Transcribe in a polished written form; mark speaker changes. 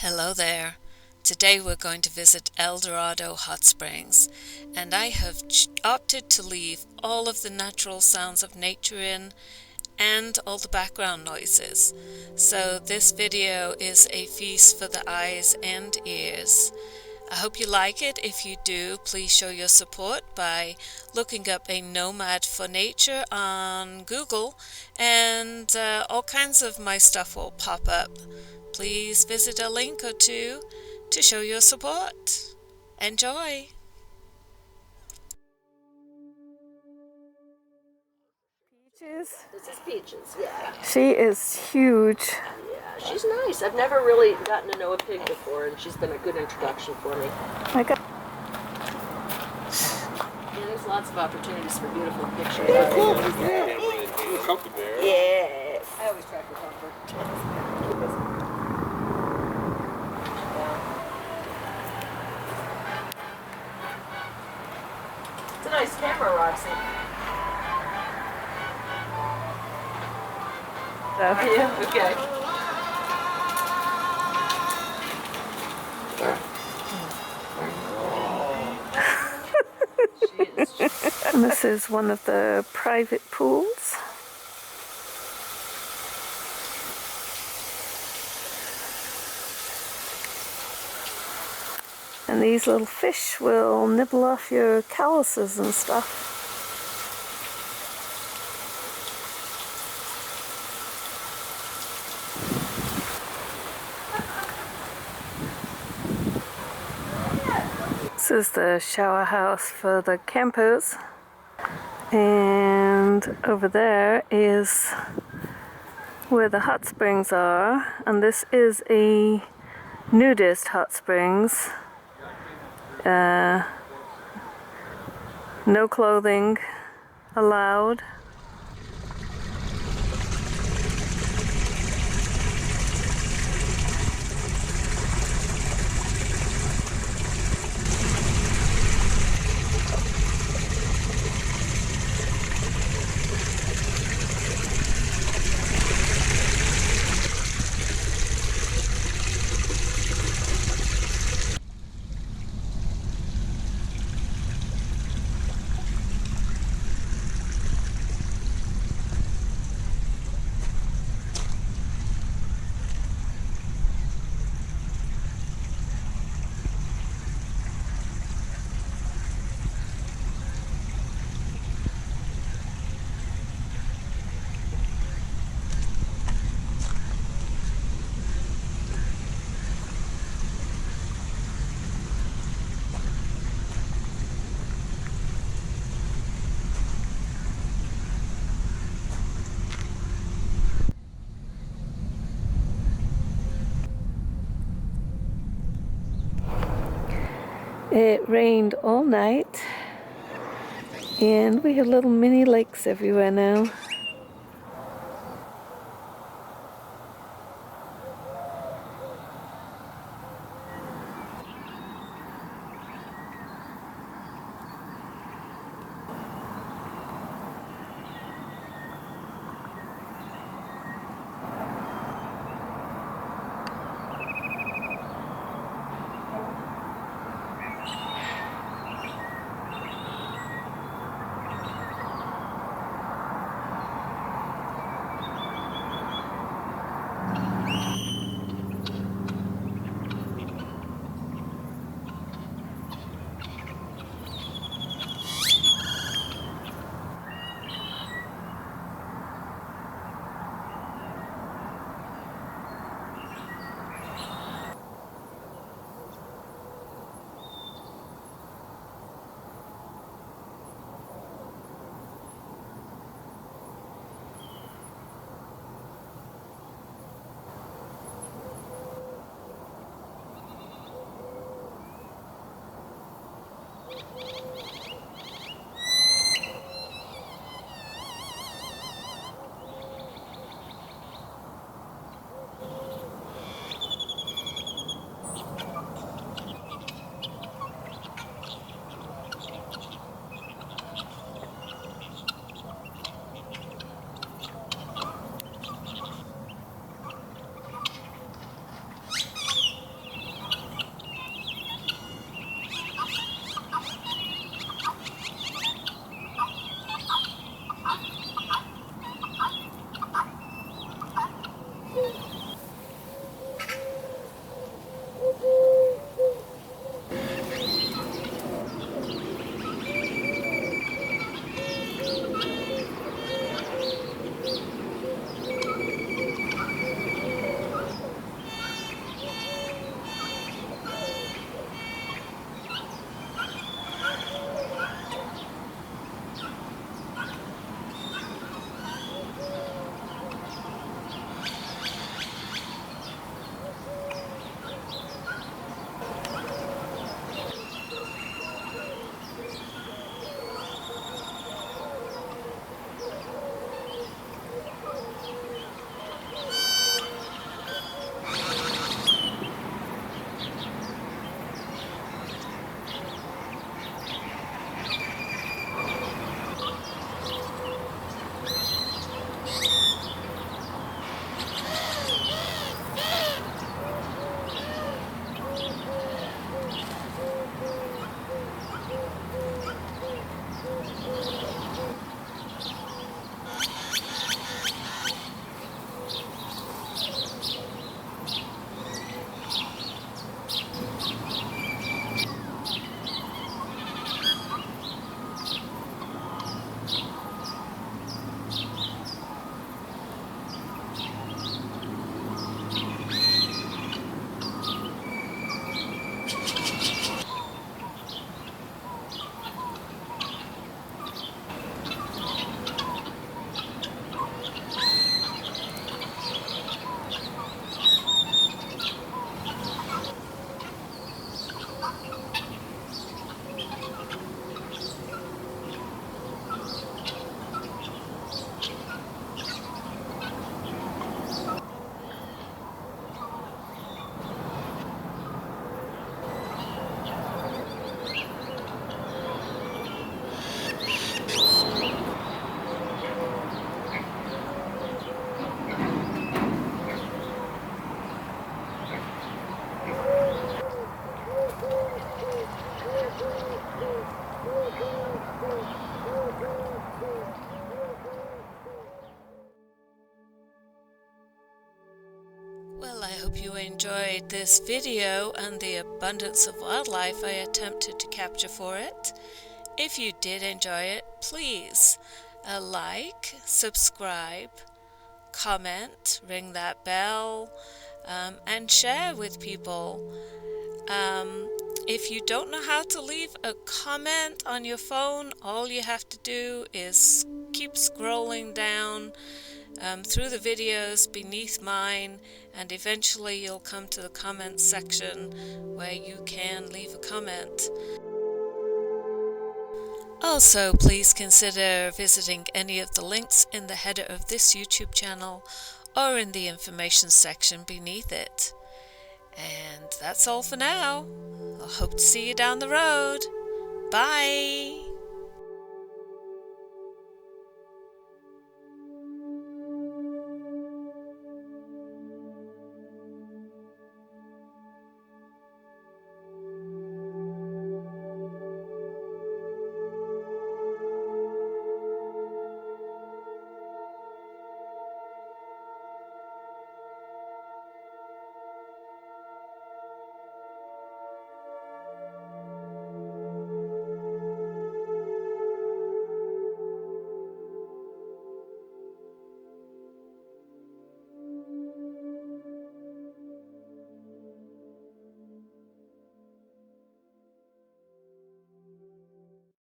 Speaker 1: Hello there. Today we're going to visit Dorado Hot Springs, and I have opted to leave all of the natural sounds of nature in and all the background noises. So this video is a feast for the eyes and ears. I hope you like it. If you do, please show your support by looking up a nomad for nature on Google, and all kinds of my stuff will pop up. Please visit a link or two to show your support. Enjoy!
Speaker 2: Peaches?
Speaker 3: This is Peaches, yeah.
Speaker 2: She is huge.
Speaker 3: Yeah, she's nice. I've never really gotten to know a pig before, and she's been a good introduction for me.
Speaker 2: My God.
Speaker 3: Yeah, there's lots of opportunities for beautiful pictures.
Speaker 4: Comfy bear.
Speaker 3: Yes. I always try for comfort. It's a nice camera, Roxy. Yeah, okay.
Speaker 2: And this is one of the private pools. And these little fish will nibble off your calluses and stuff. This is the shower house for the campers, and over there is where the hot springs are, and this is a nudist hot springs. No clothing allowed. It rained all night, and we have little mini lakes everywhere now.
Speaker 1: Well, I hope you enjoyed this video and the abundance of wildlife I attempted to capture for it. If you did enjoy it, please like, subscribe, comment, ring that bell, and share with people. If you don't know how to leave a comment on your phone, all you have to do is keep scrolling down through the videos beneath mine, and eventually you'll come to the comments section where you can leave a comment. Also, please consider visiting any of the links in the header of this YouTube channel or in the information section beneath it. And that's all for now. I hope to see you down the road. Bye!